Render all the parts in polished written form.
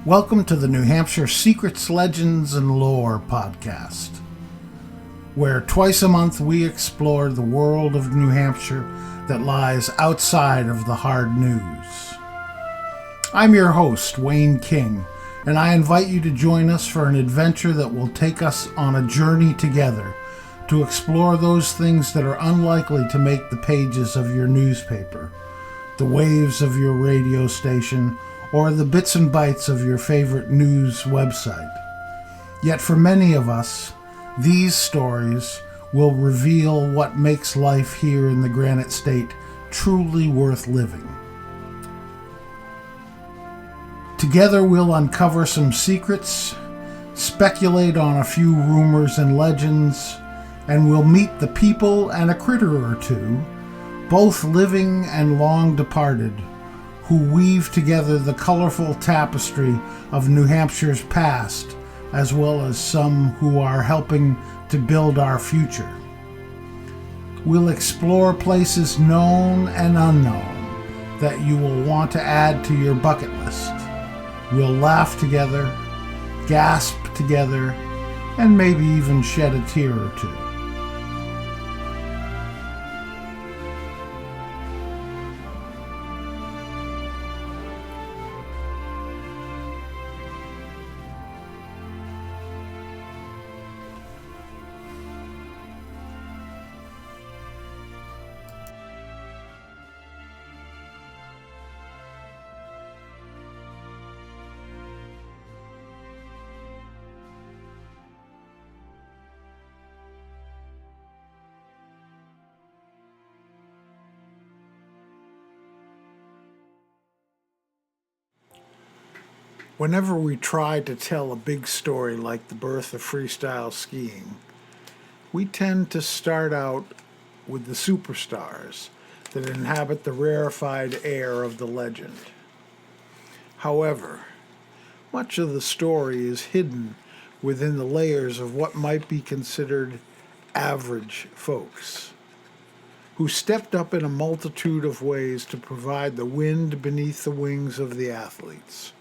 Welcome to the New Hampshire Secrets, Legends, and Lore podcast, where twice a month we explore the world of New Hampshire that lies outside of the hard news. I'm your host, Wayne King, and I invite you to join us for an adventure that will take us on a journey together to explore those things that are unlikely to make the pages of your newspaper, the waves of your radio station, or the bits and bytes of your favorite news website. Yet for many of us, these stories will reveal what makes life here in the Granite State truly worth living. Together we'll uncover some secrets, speculate on a few rumors and legends, and we'll meet the people and a critter or two, both living and long departed, who weave together the colorful tapestry of New Hampshire's past, as well as some who are helping to build our future. We'll explore places known and unknown that you will want to add to your bucket list. We'll laugh together, gasp together, and maybe even shed a tear or two. Whenever we try to tell a big story like the birth of freestyle skiing, we tend to start out with the superstars that inhabit the rarefied air of the legend. However, much of the story is hidden within the layers of what might be considered average folks, who stepped up in a multitude of ways to provide the wind beneath the wings of the athletes,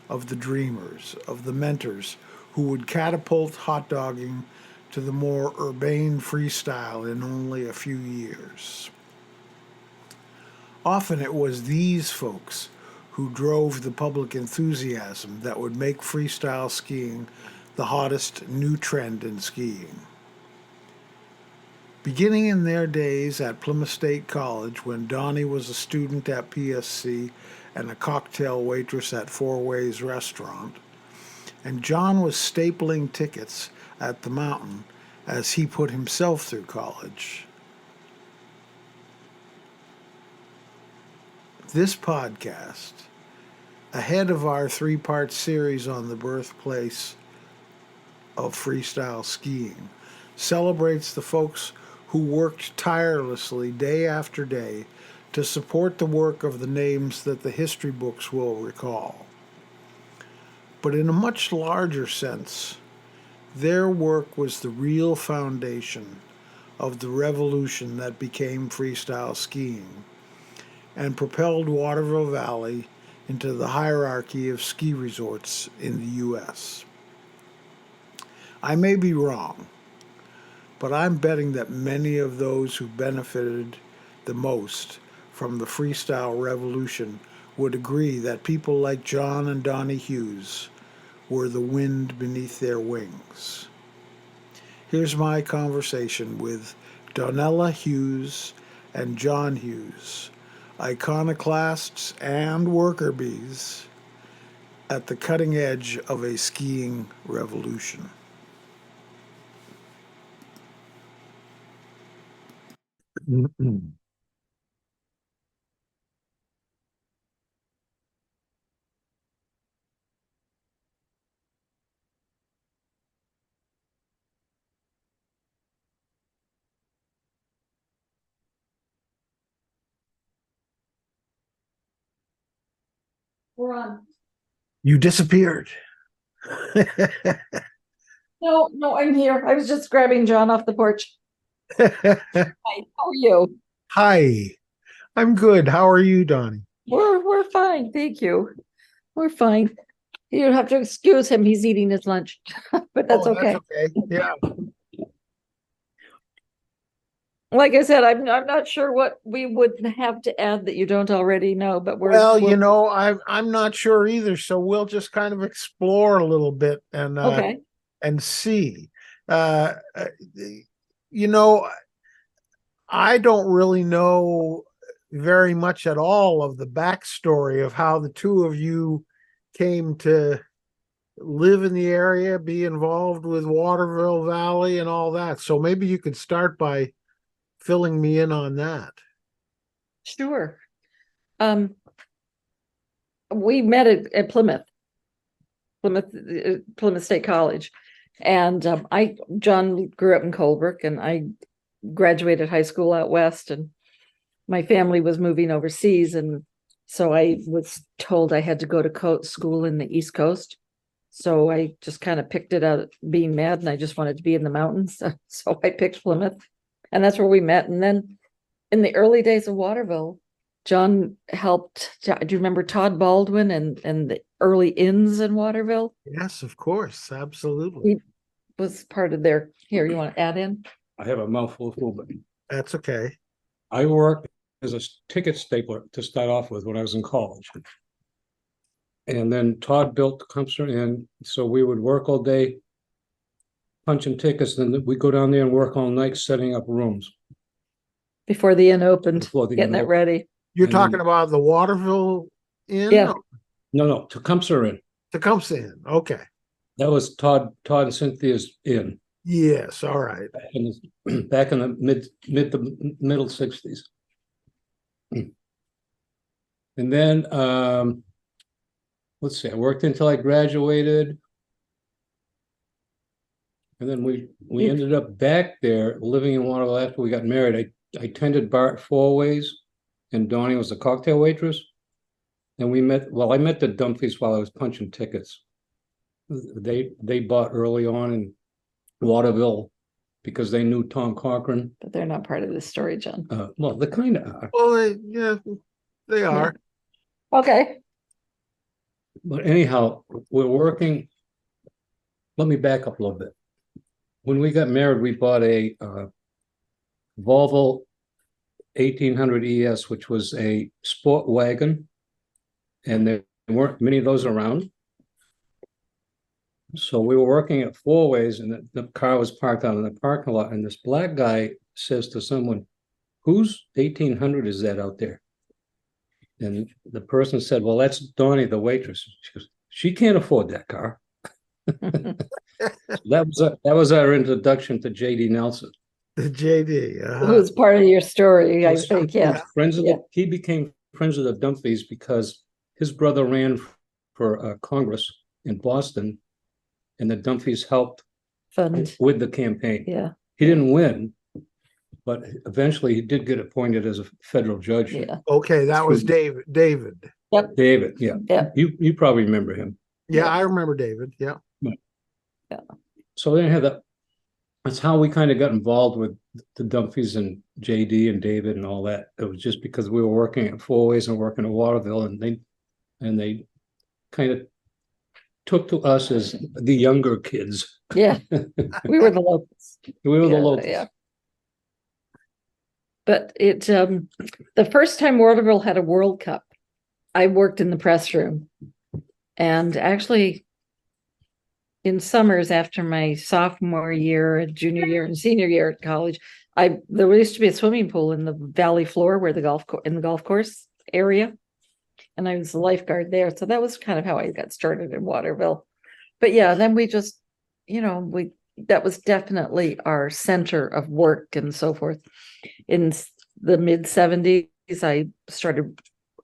of the dreamers, of the mentors who would catapult hotdogging to the more urbane freestyle in only a few years. Often it was these folks who drove the public enthusiasm that would make freestyle skiing the hottest new trend in skiing. Beginning in their days at Plymouth State College, when Donni was a student at PSC and a cocktail waitress at Fourways Restaurant, and John was stapling tickets at the Mountain as he put himself through college. This podcast, ahead of our three-part series on the birthplace of freestyle skiing, celebrates the folks who worked tirelessly day after day to support the work of the names that the history books will recall. But in a much larger sense, their work was the real foundation of the revolution that became freestyle skiing and propelled Waterville Valley into the hierarchy of ski resorts in the U.S. I may be wrong, but I'm betting that many of those who benefited the most from the freestyle revolution would agree that people like John and Donni Hughes were the wind beneath their wings. Here's my conversation with Donella Hughes and John Hughes, iconoclasts and worker bees at the cutting edge of a skiing revolution. We're on. You disappeared. No, I'm here. I was just grabbing John off the porch. Hi, how are you? Hi, I'm good. How are you, Donni? We're fine, thank you. We're fine. You have to excuse him. He's eating his lunch, but that's Oh, okay. okay. Yeah. Like I said, I'm not sure what we would have to add that you don't already know, but Well, you know, I'm not sure either, so we'll just kind of explore a little bit okay. and see. Uh, uh, you know, I don't really know very much at all of the backstory of how the two of you came to live in the area, be involved with Waterville Valley and all that. So maybe you could start by filling me in on that. Sure. Um, we met at Plymouth State College, and John grew up in Colebrook, and I graduated high school out west, and my family was moving overseas, and so I was told I had to go to school in the East Coast. So I just kind of picked it out being mad, and I just wanted to be in the mountains. So I picked Plymouth, and that's where we met. And then in the early days of Waterville, John helped. Do you remember Todd Baldwin and the early inns in Waterville? Yes, of course. Absolutely. He was part of their. Here, you want to add in? I have a mouthful of food, but That's okay. I worked as a ticket stapler to start off with when I was in college. And then Todd built the Comfort Inn, so we would work all day punching tickets, and then we'd go down there and work all night setting up rooms. Before the inn opened, Before the getting inn it opened. ready. You're And talking then- about the Waterville Inn? Yeah. No, Tecumseh Inn. Tecumseh Inn. Okay. That was Todd and Cynthia's inn Yes. All right. back in the middle 60s. And then let's see, I worked until I graduated. And then we ended up back there living in Waterville after we got married. I attended bar at Fourways, and Donni was a cocktail waitress. And I met the Dumfries while I was punching tickets. They bought early on in Waterville because they knew Tom Cochran. But they're not part of this story, John. Well, they kind of are. Well, they are. Okay. But anyhow, we're working. Let me back up a little bit. When we got married, we bought a Volvo 1800 ES, which was a sport wagon, and there weren't many of those around. So we were working at Fourways, and the car was parked out in the parking lot, and this black guy says to someone, "Whose 1800 is that out there?" And the person said, "Well, that's Donni, the waitress." She goes, "She can't afford that car." That was our introduction to JD Nelson. The JD. Who's part of your story, I think, yeah. He became friends with the Dumfries because his brother ran for Congress in Boston, and the Dumfries helped Fund. with the campaign. Yeah. He didn't win, but eventually he did get appointed as a federal judge. Yeah. Okay, that was David. David, yeah. Yeah. You probably remember him. Yeah, Yeah. I remember David. Yeah. So they had that. That's how we kind of got involved with the Dumfries and JD and David and all that. It was just because we were working at Fourways and working at Waterville, and they kind of took to us as the younger kids. Yeah. We were the locals. We were the Yeah, locals. yeah. But the first time Waterville had a World Cup, I worked in the press room. And actually, in summers after my sophomore year, junior year, and senior year at college, there used to be a swimming pool in the valley floor where the golf course area. And I was a lifeguard there. So that was kind of how I got started in Waterville. But yeah, then we just, that was definitely our center of work and so forth. In the mid 70s, I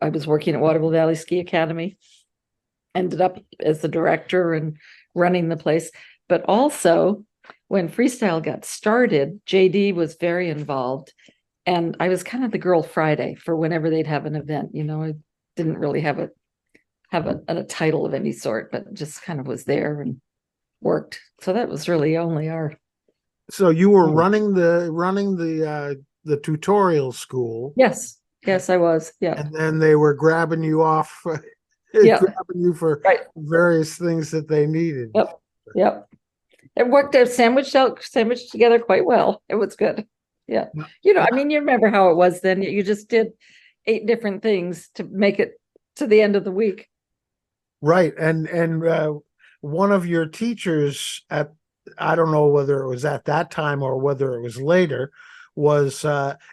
was working at Waterville Valley Ski Academy, ended up as the director and running the place. But also when freestyle got started, JD was very involved, and I was kind of the girl Friday for whenever they'd have an event. I didn't really have a title of any sort, but just kind of was there and worked. So that was really only our. So you were running the tutorial school. Yes, I was. Yeah. And then they were grabbing you off Yeah. grabbing you for Right. various things that they needed. Yep. Yep. It worked out sandwiched together quite well. It was good. Yeah. I mean, you remember how it was then. You just did 8 different things to make it to the end of the week. Right. And one of your teachers I don't know whether it was at that time or whether it was later, was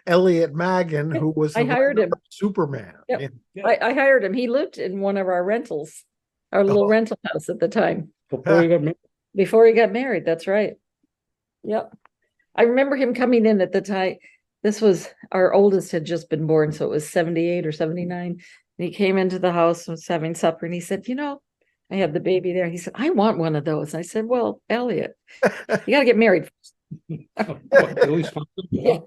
Elliot Magan, who was I hired him. Superman. Yep. I hired him. He lived in one of our rentals, our little rental house at the time. Before he got married, that's right. Yep. I remember him coming in at the time. This was our oldest had just been born, so it was 78 or 79. And he came into the house and was having supper, and he said, I had the baby there. He said, I want one of those. I said, well, Elliot, you got to get married first. Yeah.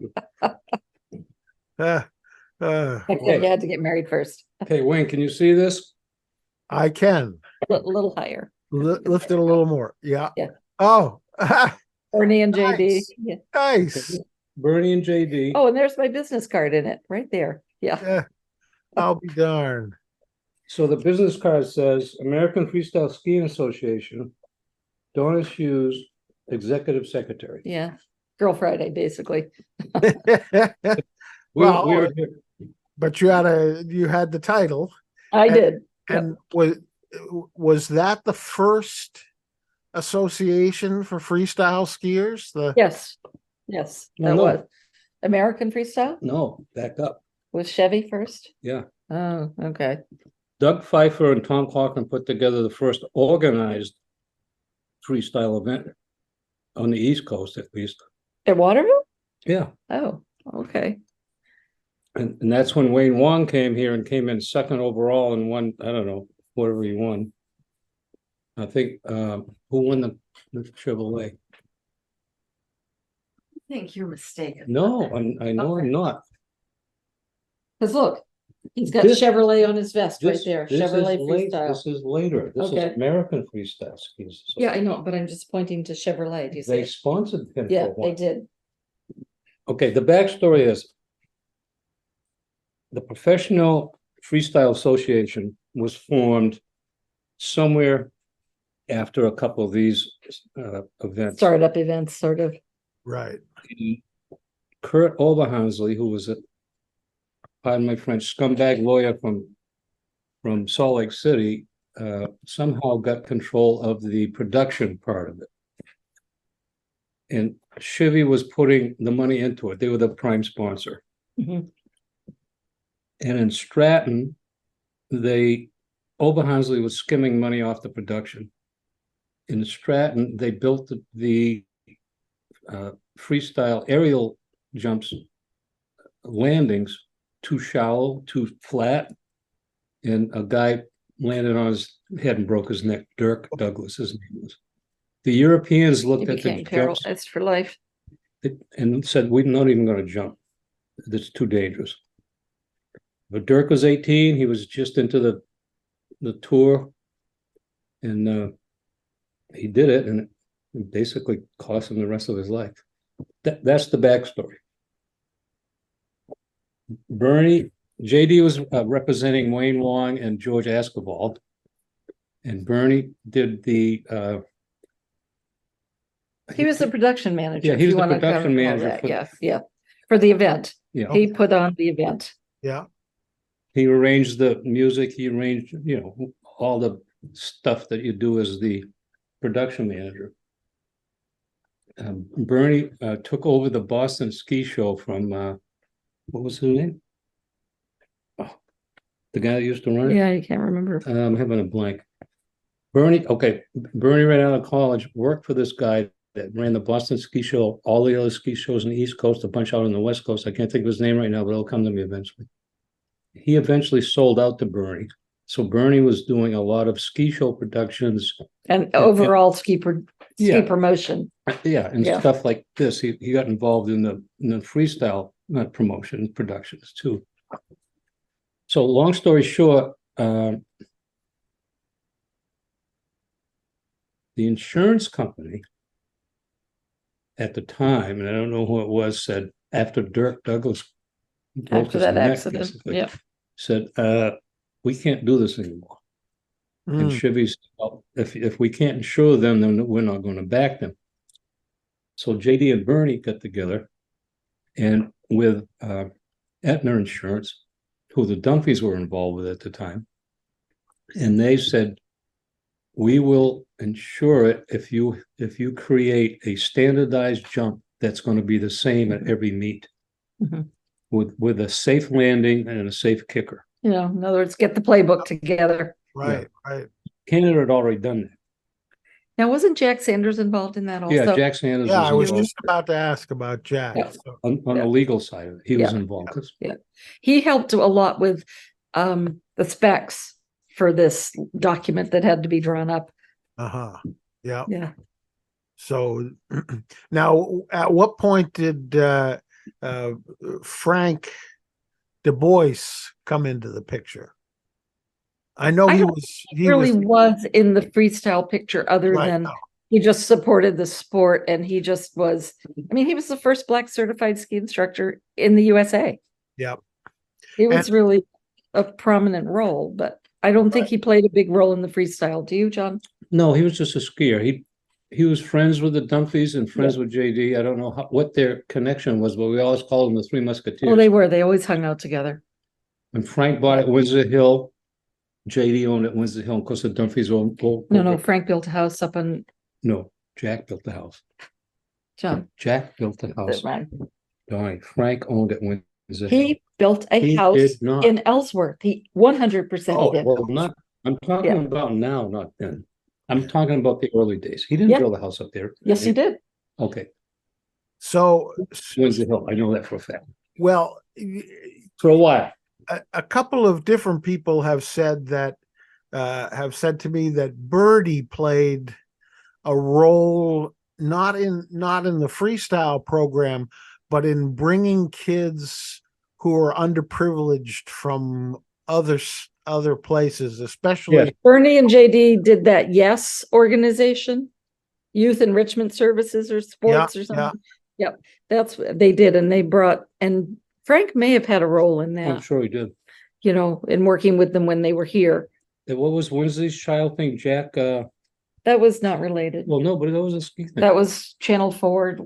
You had to get married first. Okay, Wayne, can you see this? I can. A little higher. Lift it a little more. Yeah. Yeah. Oh. Bernie and JD. Nice. Yeah. Nice. Bernie and JD. Oh, and there's my business card in it right there. Yeah. I'll be darned. So the business card says American Freestyle Skiing Association, Donna Hughes, Executive Secretary. Yeah. Girl Friday, basically. Well, but you had the title. I did. And was that the first association for freestyle skiers? Yes, that No. was American Freestyle. No, back up. Was Chevy first? Yeah. Oh, okay. Doug Pfeiffer and Tom Cochran put together the first organized freestyle event on the East Coast, at least. At Waterville? Yeah. Oh, okay. And that's when Wayne Wong came here and came in second overall and won, I don't know, whatever he won. I think, who won the Chevrolet? I think you're mistaken. No, I know I'm not. Because look, he's got This- Chevrolet on his vest right This- there. this Chevrolet is late. Freestyle. This is later. This Okay. is American Freestyle Skis. Yeah, I know, but I'm just pointing to Chevrolet. Do you see? They sponsored him Yeah, for they one. did. Okay, the backstory is the Professional Freestyle Association was formed somewhere after a couple of these events. Startup events, sort of. Right. Kurt Oberhansley, who was pardon my French, scumbag lawyer from Salt Lake City, somehow got control of the production part of it. And Chevy was putting the money into it. They were the prime sponsor. Mhm. And in Stratton, Oberhansley was skimming money off the production. In Stratton, they built the freestyle aerial jumps landings too shallow, too flat, and a guy landed on his head and broke his neck. Dirk Douglas, his name was. The Europeans He looked at the became jumps paralyzed for life. and said, "We're not even going to jump. That's too dangerous." But Dirk was 18. He was just into the tour, and he did it, and it basically cost him the rest of his life. That's the backstory. JD was representing Wayne Wong and George Askerbald, and Bernie did the. He was the production manager. Yeah, he if was you the wanna production call manager that. for- Yeah, for the event. Yeah, He put on the event. Yeah. he arranged the music. He arranged, all the stuff that you do as the production manager. Bernie took over the Boston Ski Show from what was his name? Oh, the guy that used to run it. Yeah, you can't remember. I'm having a blank. Bernie right out of college, worked for this guy that ran the Boston Ski Show, all the other ski shows on the East Coast, a bunch out on the West Coast. I can't think of his name right now, but it'll come to me eventually. He eventually sold out to Bernie. So Bernie was doing a lot of ski show productions. And overall ski Yeah. promotion. Yeah, and Yeah. stuff like this. He got involved in the freestyle promotion productions too. So long story short, the insurance company at the time, and I don't know who it was, said after Dirk Douglas broke After his that neck, accident. basically, Yeah. said, we can't do this anymore. And Mm. Chevy said, well, if we can't insure them, then we're not going to back them. So JD and Bernie got together, and with Aetna Insurance, who the Dumfries were involved with at the time, and they said, we will insure it if you create a standardized jump that's going to be the same at every meet, Mhm. with a safe landing and a safe kicker. You know, in other words, get the playbook together. Right, right. Canada had already done that. Now, wasn't Jack Sanders involved in that also? Yeah, Jack Sanders Yeah, was I was involved just about to ask about Jack. Yeah. So, on Yeah. the legal side of it. He was Yeah. involved. He helped a lot with the specs for this document that had to be drawn up. uh-huh. Yeah. Yeah. So now, at what point did Frank Du Bois come into the picture? I know I he don't was. He really was in the freestyle picture, other Right, than no. he just supported the sport, and he just was. I mean, he was the first Black certified ski instructor in the USA. Yep. He was really a prominent role, but I don't think he played a big role in the freestyle. Do you, John? No, he was just a skier. He was friends with the Dumfries and friends with JD. I don't know what their connection was, but we always called them the Three Musketeers. Oh, they were. They always hung out together. And Frank bought it Windsor Hill. JD owned it Windsor Hill. Of course, the Dumfries owned. No, Frank built a house up on No, Jack built the house. John. Jack built the house. Right. Donnie. Frank owned it Windsor Hill. He built a He house did not. in Ellsworth. He 100% Oh, did. well, not. I'm talking Yeah. about now, not then. I'm talking about the early days. He didn't Yeah. build a house up there. Yes, he did. Okay, So, Windsor Hill. I know that for a fact. well, For a while. a couple of different people have said to me that Birdie played a role not in the freestyle program, but in bringing kids who are underprivileged from other places, especially. Yes. Bernie and JD did that Yes organization, Youth Enrichment Services or Sports or something. Yep, that's what they did, and they brought, and Frank may have had a role in I'm that, sure he did. you know, in working with them when they were here. And what was Wednesday's child thing? Jack, That was not related. well, no, but that was a ski thing. That was Channel Forward.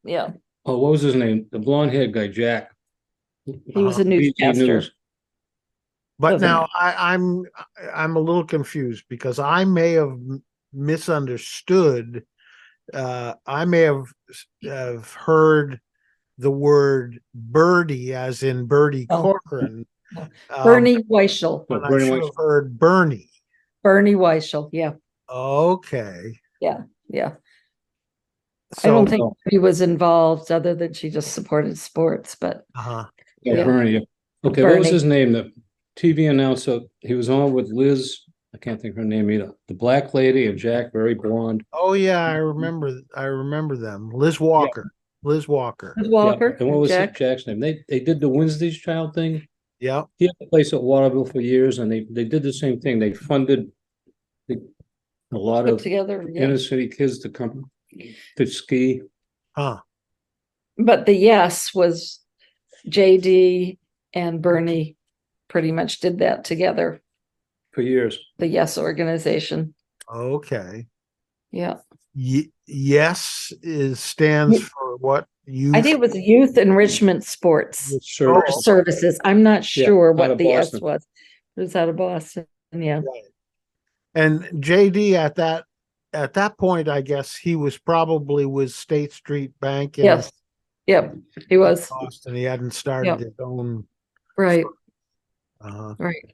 Yeah, Oh, what was his name? The blonde haired guy, Jack. he was a BT newscaster. News. But Doesn't now I'm a little confused because I may have misunderstood. I may have heard the word Birdie as in Bertie Oh. Corcoran. Bernie Weichel. No, But I Bernie should Weichel. have heard Bernie. Bernie Weichel. Yeah, Okay. yeah. So, I don't think he was involved other than she just supported sports, but uh-huh. Yeah, Yeah. Bernie. Yeah. Okay, what was Bernie. his name? The TV announcer. He was on with Liz. I can't think of her name either. The black lady and Jack, very blonde. Oh yeah, I remember them. Liz Walker. Liz Walker. Walker Yeah. And what was Jack. Jack's name? They did the Wednesday's child thing. Yeah. He had a place at Waterville for years, and they did the same thing. They funded a lot Put of together. Yeah. inner city kids to come to ski. Huh. But the Yes was JD and Bernie pretty much did that together. For years. The Yes organization. Okay. Yeah. Yes stands Ye- for what? I think it was Youth Enrichment Sports Service. or Services. I'm not Yeah, sure out what of the S Boston. was. It was out of Boston. Yeah. And JD at that point, I guess he was probably with State Street Bank in Yes. Yep. He was. Boston. He hadn't started Yep. his own. Right. Right.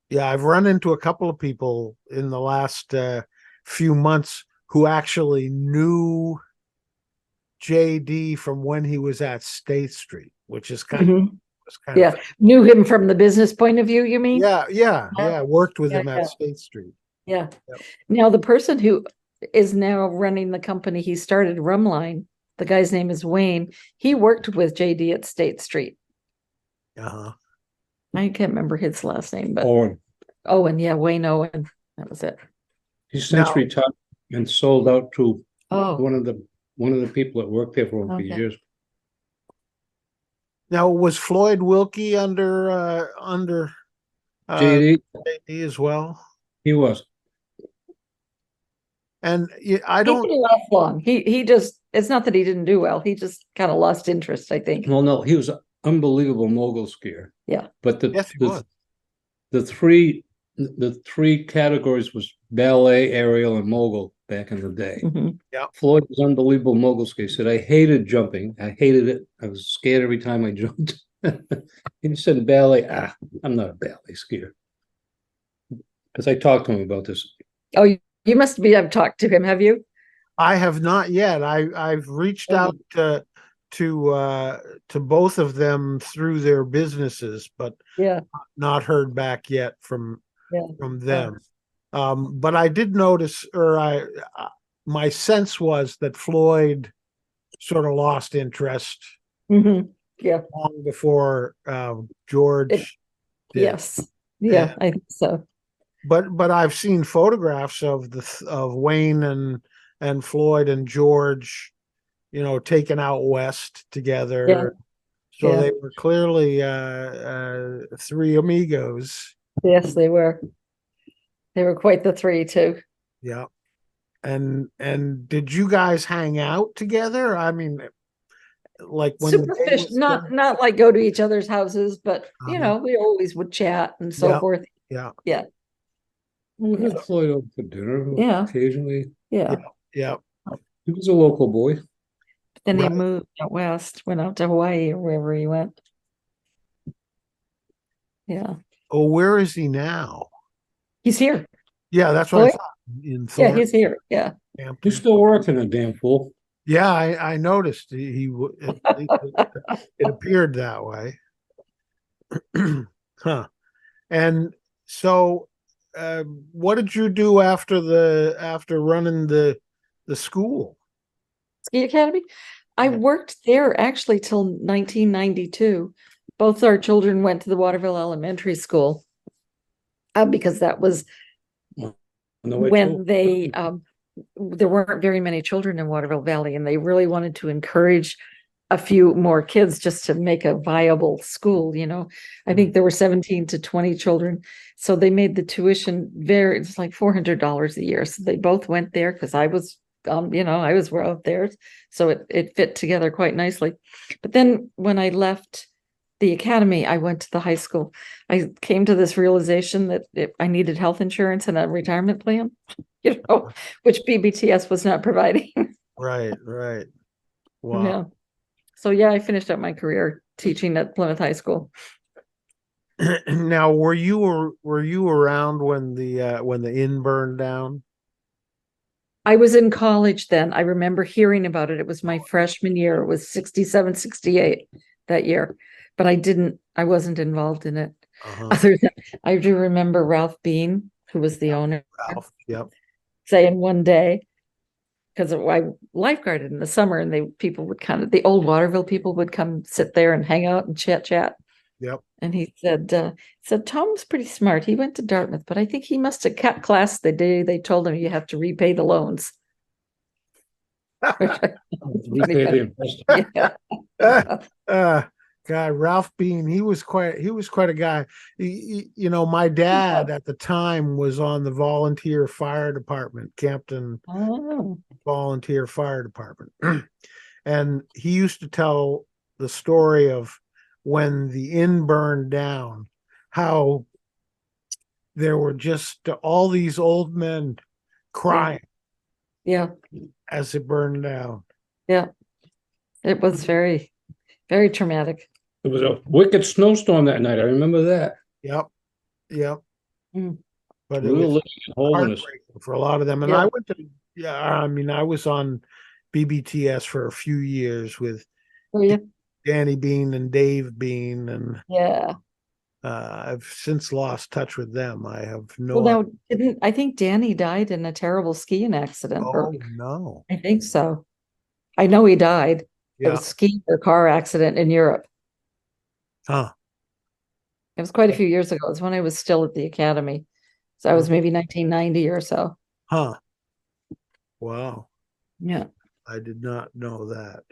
Yeah, I've run into a couple of people in the last few months who actually knew JD from when he was at State Street, which is kind of Mhm. was kind Yeah. Knew him from the business point of view, you mean? yeah. Worked with Yeah, him yeah. at State Street. Yeah. Yep. Now the person who is now running the company he started, Rumline, the guy's name is Wayne. He worked with JD at State Street. Uh-huh. I can't remember his last name, but Owen. Owen, yeah, Wayne Owen. That was it. He's since Now- retired and sold out to Oh, one of the people that worked there for over Okay. years. Now, was Floyd Wilkie under JD, JD as well. he was. And I He don't. didn't last long. He just, it's not that he didn't do well. He just kind of lost interest, I think. Well, no, he was an unbelievable mogul skier. Yeah. But Yes, he was. the three categories was ballet, aerial, and mogul back in the day. Mhm. Floyd was unbelievable mogul skier. He said, I hated jumping. I hated it. I was scared every time I jumped. He said ballet, I'm not a ballet skier. Because I talked to him about this. Oh, you must be, I've talked to him, have you? I have not yet. I've reached Oh. out to both of them through their businesses, but Yeah. not heard back yet from Yeah. them. But I did notice, my sense was that Floyd sort of lost interest Mhm. Yeah. long before George did. Yes. Yeah, And- I think so. But I've seen photographs of Wayne and Floyd and George, taken out west together. Yeah. So Yeah. they were clearly three amigos. Yes, they were. They were quite the three too. Yeah. And did you guys hang out together? I mean, like when the day Superficial, was not like go to each other's houses, but Uh-huh. we always would chat and so Yeah. forth. Yeah. Yeah. We had Floyd over for dinner Yeah. occasionally. Yeah. Yeah. He was a local boy. Then he Right. moved out west, went out to Hawaii or wherever he went. Yeah. Oh, where is he now? He's here. Yeah, that's what I Floyd? thought. In Yeah, Thornton. he's here. Yeah. He's still working, a damn fool. Yeah, I noticed it appeared that way. Huh. And so, what did you do after running the school? Ski Academy. I Yeah. worked there actually till 1992. Both our children went to the Waterville Elementary School because that was No way when too. they there weren't very many children in Waterville Valley, and they really wanted to encourage a few more kids just to make a viable school. I think there were 17 to 20 children, so they made the tuition it's like $400 a year. So they both went there because I was I was out there, so it fit together quite nicely. But then when I left the academy, I went to the high school. I came to this realization that I needed health insurance and a retirement plan, which BBTS was not providing. Right. Wow. Yeah. So yeah, I finished up my career teaching at Plymouth High School. Now, were you around when the inn burned down? I was in college then. I remember hearing about it. It was my freshman year. It was 67, 68 that year. But I wasn't involved in it. Uh-huh. Other than I do remember Ralph Bean, who was the owner, Ralph, yep. saying one day, because I lifeguarded in the summer, and the old Waterville people would come sit there and hang out and chat. Yep. And he said Tom's pretty smart. He went to Dartmouth, but I think he must have cut class the day they told him you have to repay the loans. Repay the investment. Yeah. God, Ralph Bean, he was quite a guy. My dad at the time was on the volunteer fire department, Campton Oh, Volunteer Fire Department. And he used to tell the story of when the inn burned down, how there were just all these old men crying yeah. as it burned down. Yeah. It was very, very traumatic. It was a wicked snowstorm that night. I remember that. Yep. Mm. But We it were was living in Holderness. heartbreaking for a lot of them. And Yeah. I went to, I was on BBTS for a few years with Oh, yeah. Danny Bean and Dave Bean, and Yeah. I've since lost touch with them. I have no Well, now I think Danny died in a terrible skiing accident. Oh no. I think so. I know he died. It Yeah. was skiing or car accident in Europe. Huh. It was quite a few years ago. It was when I was still at the academy. So I was maybe 1990 or so. Huh. Wow. Yeah. I did not know that.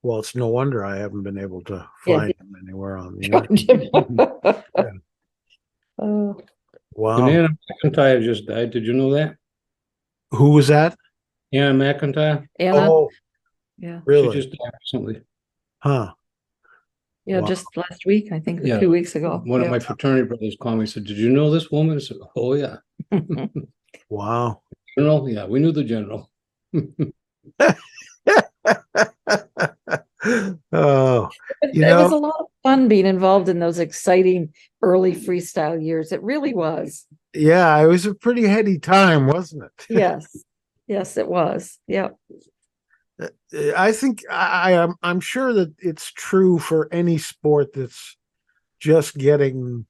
Well, it's no wonder I haven't been able to Yeah. find him anywhere on the internet. Oh, Wow. Banana McIntyre just died. Did you know that? Who was that? Anna McIntyre. Anna, Oh, yeah, She really? just died recently. Huh. yeah, Wow. just last week, I think, or Yeah. 2 weeks ago. One of Yeah. my fraternity brothers called me and said, "Did you know this woman?" I said, "Oh yeah." Wow. General, yeah, we knew the general. Oh, you It was know, a lot of fun being involved in those exciting early freestyle years. It really was. yeah, it was a pretty heady time, wasn't it? Yes. Yes, it was. Yeah. I think I'm sure that it's true for any sport that's just getting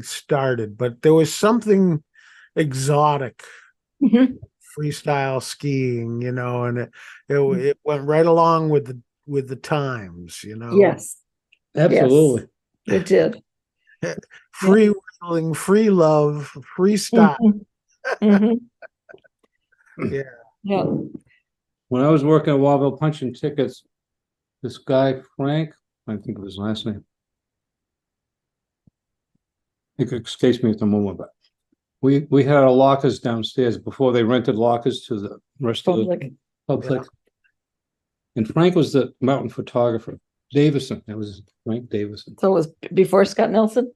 started, but there was something exotic Mhm. freestyle skiing, and it went right along with the times, Yes. Absolutely. Yes, it did. Yeah. free wheeling, free love, freestyle. Mhm. Mhm. Yeah. Yeah. When I was working at Waterville punching tickets, this guy, Frank, I think of his last name. It escapes me at the moment, but we had our lockers downstairs before they rented lockers to the rest of the Public. public. And Frank was the mountain photographer. Davison, that was Frank Davison. So it was before Scott Nelson?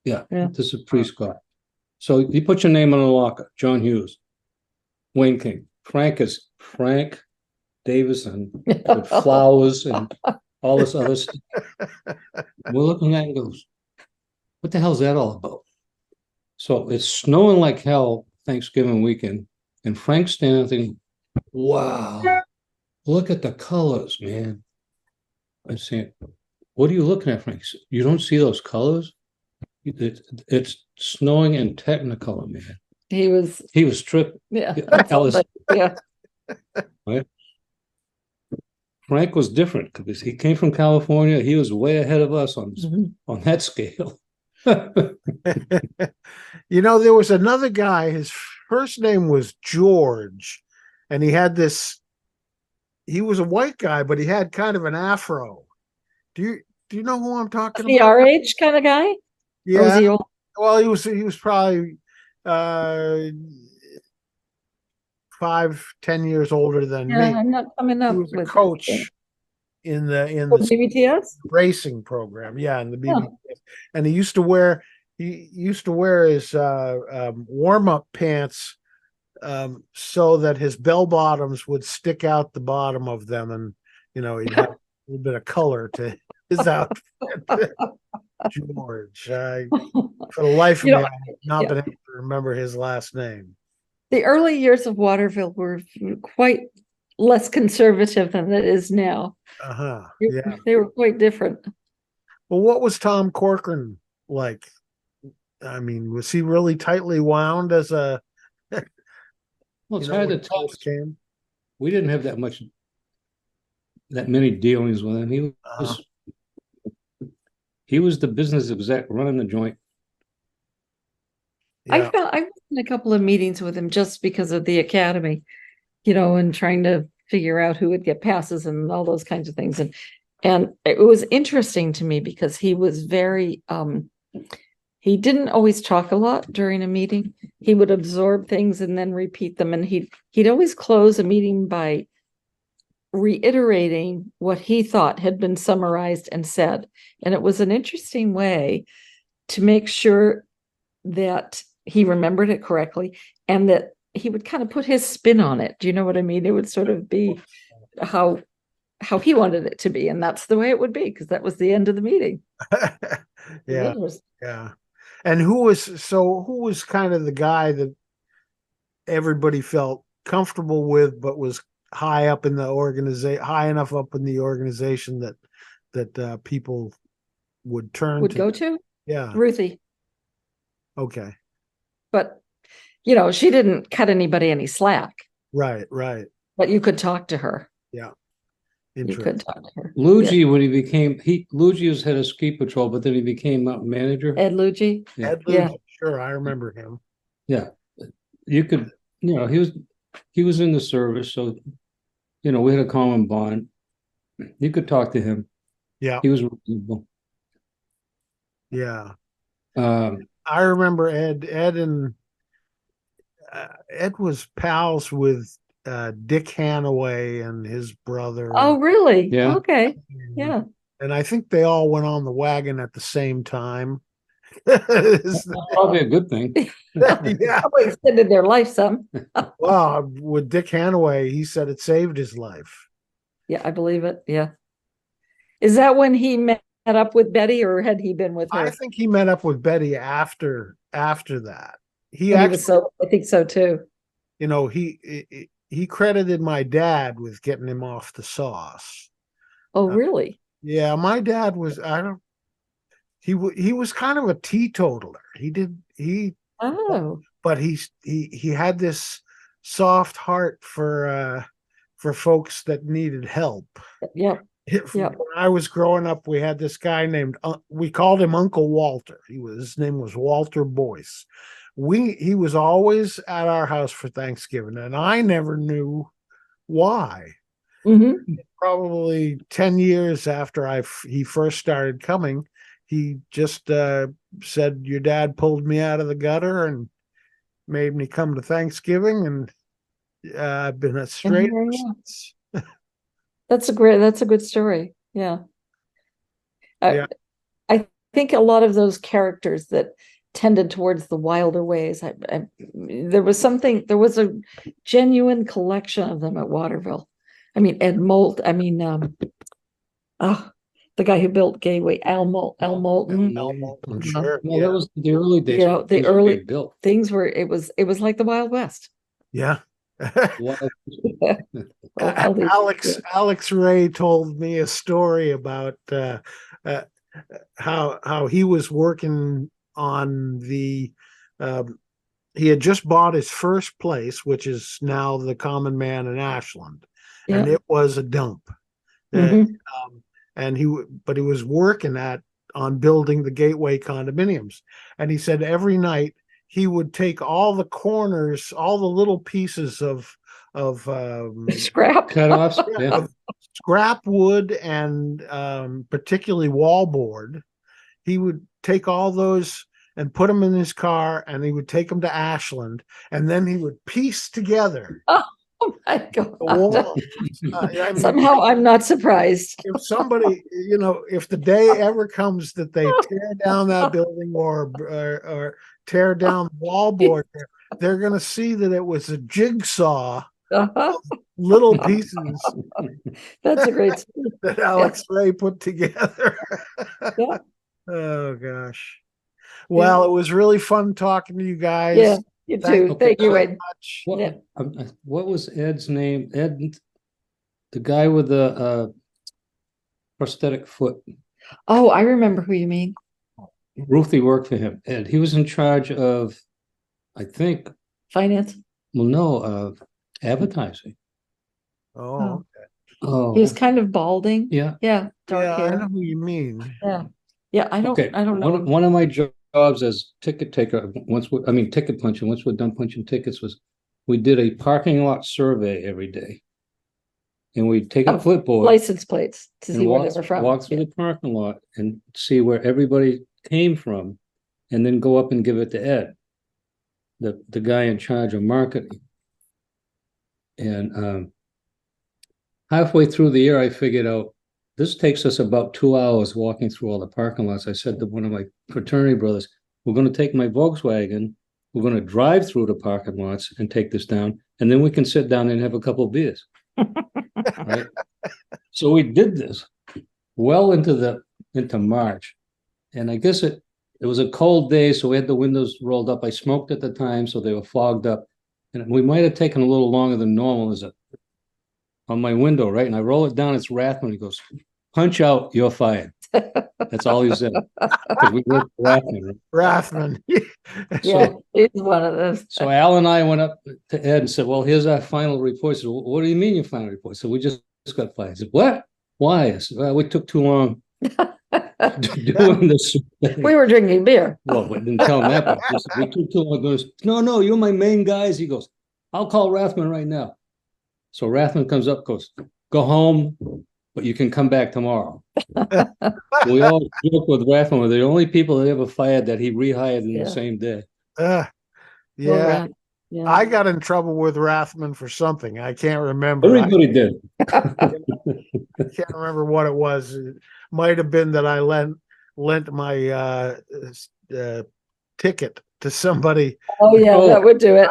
Yeah, Yeah. this is pre-Scott. So you put your name on a locker, John Hughes, Wayne King. Frank is Frank Davison with flowers and all this other stuff. We're looking at it and goes, what the hell's that all about? So it's snowing like hell Thanksgiving weekend, and Frank's standing there thinking, wow, look at the colors, man. I'm saying, what are you looking at, Frank? He said, you don't see those colors? It's snowing in Technicolor, man. He was, He was tripping. yeah. Alice, Yeah. right? Frank was different because he came from California. He was way ahead of us Mhm. on that scale. There was another guy, his first name was George, and he was a white guy, but he had kind of an afro. Do you know who I'm talking The about? our age kind of guy? Or was Yeah. he old? Well, he was probably uh 5-10 years older than Yeah, me. I'm not coming He up was a with coach in Oh, the BBTS? racing program. Yeah, in the Huh. BBS. And he used to wear his warm-up pants so that his bell bottoms would stick out the bottom of them, and he'd have a little bit of color to his outfit. George. For the life of You me, know, I have not yeah. been able to remember his last name. The early years of Waterville were quite less conservative than it is now. Uh-huh. They- Yeah. They were quite different. Well, what was Tom Corcoran like? I mean, was he really tightly wound as Well, it's hard when to he tell. first came? We didn't have that many dealings with him. Uh-huh. He was the business exec running the joint. Yeah. I've been in a couple of meetings with him just because of the academy, and trying to figure out who would get passes and all those kinds of things. And it was interesting to me because he was very he didn't always talk a lot during a meeting. He would absorb things and then repeat them. And he'd always close a meeting by reiterating what he thought had been summarized and said. And it was an interesting way to make sure that he remembered it correctly and that he would kind of put his spin on it. Do you know what I mean? It would sort of be how he wanted it to be, and that's the way it would be because that was the end of the meeting. Yeah. Yeah. And who was kind of the guy that everybody felt comfortable with, but was high enough up in the organization that people would turn Would to? go to Yeah. Ruthie, Okay. but she didn't cut anybody any slack. Right. But you could talk to her. Yeah. You could talk to her. Luigi, when Luigi was head of ski patrol, but then he became mountain manager. Ed Luigi. Yeah. Ed Yeah. Luge, sure, I remember him. Yeah, you could, he was in the service, so we had a common bond. You could talk to him. Yeah, He was reasonable. yeah. Um, I remember Ed was pals with Dick Hanaway and his brother, Oh, really? Yeah. Okay. Yeah. and I think they all went on the wagon at the same time. Is probably a good thing. yeah. Probably extended their life some. Well, with Dick Hanaway, he said it saved his life. Yeah, I believe it. Yeah. Is that when he met up with Betty, or had he been with I her? think he met up with Betty after that. He When he actually, was so, I think so too. you know, he credited my dad with getting him off the sauce. Oh, really? Yeah, my dad was, I don't, he was kind of a teetotaler. Oh, But he had this soft heart for folks that needed help. yeah. Yeah. When I was growing up, we had this guy named we called him Uncle Walter. His name was Walter Boyce. He was always at our house for Thanksgiving, and I never knew why. Mm-hmm. Probably 10 years after he first started coming, he just said, your dad pulled me out of the gutter and made me come to Thanksgiving, and I've been a straight here I ever am. since. That's a good story. Yeah. Yeah. I think a lot of those characters that tended towards the wilder ways, there was a genuine collection of them at Waterville. I mean, Ed Molt, the guy who built Gateway, Al Moulton. I'm sure. Well, that was the early days. You know, the Things were early being built. things were, it was like the Wild West. Yeah. Well, Alex Ray told me a story about how he was working on he had just bought his first place, which is now the Common Man in Ashland, and Yeah. it was a dump. Mhm. And he was working on building the Gateway condominiums, and he said every night he would take all the corners, all the little pieces of Scrap. cut-offs. Yeah. of scrap wood and particularly wallboard. He would take all those and put them in his car, and he would take them to Ashland, and then he would piece together Oh my the wall. God. I mean, Somehow I'm not surprised. if somebody, if the day ever comes that they tear down that building or tear down the wallboard, they're going to see that it was a jigsaw, Uh-huh. little pieces That's a great story. that Alex Ray put together. Yeah. Oh gosh. Well, it was really fun talking to you guys. Yeah, you too. Thank you, very Ed. much. What, Yeah. what was Ed's name? Ed, the guy with the prosthetic foot. Oh, I remember who you mean. Ruthie worked for him. Ed, he was in charge of, I think, Finance. well, no, advertising. Oh, Oh, He was kind of balding. yeah. Yeah. Dark yeah, I hair. know who you mean. Yeah. Yeah. I don't Okay. know. One of my jobs as ticket taker, ticket punching, once we're done punching tickets, was we did a parking lot survey every day. And we'd take a Of clipboard license plates to and see where they were from. walk through the parking lot and see where everybody came from, and then go up and give it to Ed, the guy in charge of marketing. And halfway through the year, I figured out this takes us about 2 hours walking through all the parking lots. I said to one of my fraternity brothers, we're going to take my Volkswagen, we're going to drive through the parking lots and take this down, and then we can sit down and have a couple of beers. Right? So we did this well into March. And I guess it was a cold day, so we had the windows rolled up. I smoked at the time, so they were fogged up. And we might have taken a little longer than normal on my window, right? And I roll it down, it's Rathman. He goes, punch out, you're fired. That's all he said. Because we worked for Rathman. Rathman. Yeah, it's one of those. So Al and I went up to Ed and said, well, here's our final report. He said, well, what do you mean your final report? So we just got fired. I said, what? Why? I said, well, we took too long doing this. We were drinking beer. Well, we didn't tell him that, but we took too long. Goes, no, you're my main guys. He goes, I'll call Rathman right now. So Rathman comes up, goes, go home, but you can come back tomorrow. We all joke with Rathman, we're the only people that ever fired that he rehired in Yeah. the same day. Uh, Well, yeah. yeah. I got in trouble with Rathman for something. I can't remember. Everybody did. I can't remember what it was. It might have been that I lent my ticket to somebody Oh, yeah, Oh, that would do it.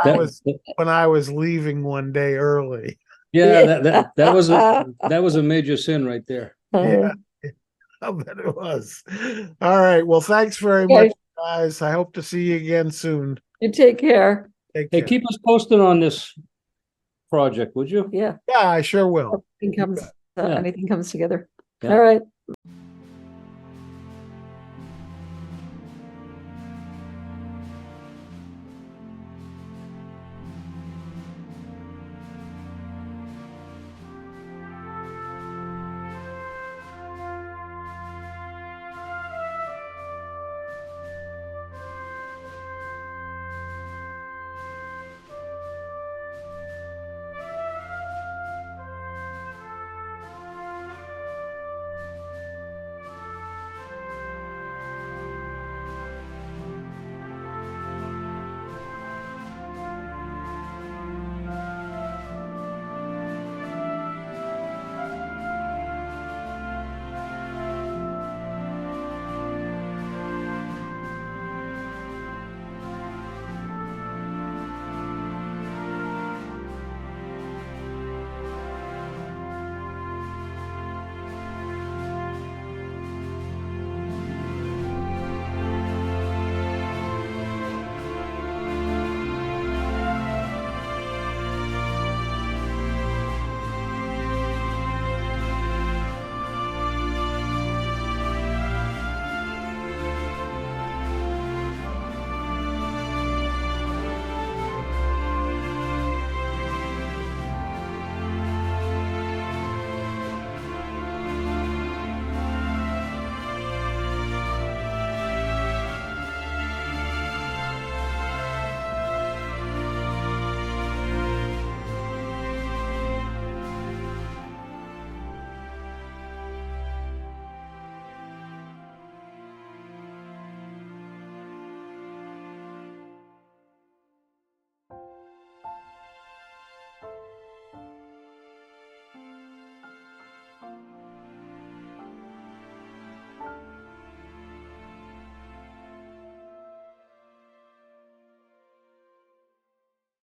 when I was leaving one day early. Yeah, that was a major sin right there. Yeah, I bet it was. All right. Well, thanks very Okay. much, guys. I hope to see you again soon. You take care. Take Hey, care. keep us posted on this project, would you? Yeah. Yeah, I sure will. Anything comes, Yeah. anything comes together. Yeah. All right.